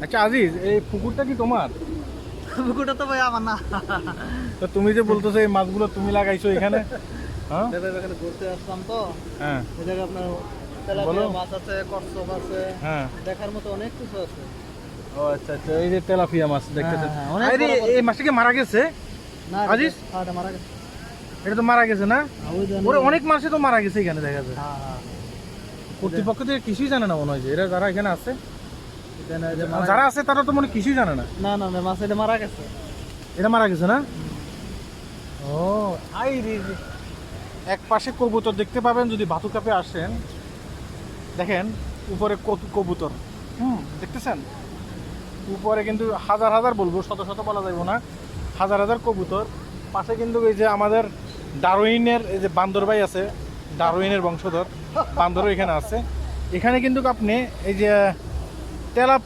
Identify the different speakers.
Speaker 1: আচ্ছা আজিজ, এই পুকুরটা কি তোমার?
Speaker 2: পুকুরটা তো ভাই আমার না।
Speaker 1: তো তুমি যে বলতেছো এই মাছগুলো তুমি লাগাইছো এখানে? হ্যাঁ
Speaker 2: ভাই এখানে ঘুরতে আসলাম তো,
Speaker 1: হ্যাঁ
Speaker 2: এই জায়গায় আপনার তেলাপিয়া মাছ আছে, কচ্ছপ আছে,
Speaker 1: হ্যাঁ।
Speaker 2: দেখার মতো অনেক কিছু আছে।
Speaker 1: ও আচ্ছা আচ্ছা, এই যে তেলাপিয়া মাছ দেখতেছেন।
Speaker 2: হ্যাঁ, অনেক
Speaker 1: আরে
Speaker 2: বড় বড়।
Speaker 1: এই মাছটা কি মারা গেছে?
Speaker 2: না
Speaker 1: আজিজ?
Speaker 2: হ্যাঁ, এটা মারা গেছে।
Speaker 1: এটা তো মারা গেছে না?
Speaker 2: ওই জন্য-
Speaker 1: ওরে অনেক মাছই তো মারা গেছে এখানে দেখা যায়।
Speaker 2: হ্যাঁ, হ্যাঁ।
Speaker 1: কর্তৃপক্ষ থেকে কিছুই জানে না মনে হয়, যে এরা যারা এখানে আছে,
Speaker 2: এখানে যে মারা
Speaker 1: যারা আছে তারা তো মনে হয় কিছুই জানে না।
Speaker 2: না না না, মাছ এটা মারা গেছে।
Speaker 1: এটা মারা গেছে না? ও আই রে রে। এক পাশে কবুতর দেখতে পাবেন যদি ভাতুকাপে আসেন। দেখেন উপরে কত কবুতর, দেখতেছেন? উপরে কিন্তু হাজার হাজার বলবো, শত শত বলা যাইব না, হাজার হাজার কবুতর। পাশে কিন্তু এই যে আমাদের ডারউইনের এই যে বান্দর ভাই আছে, ডারউইনের বংশধর বান্দরও এখানে আছে। এখানে কিন্তু আপনি এই যে তেলা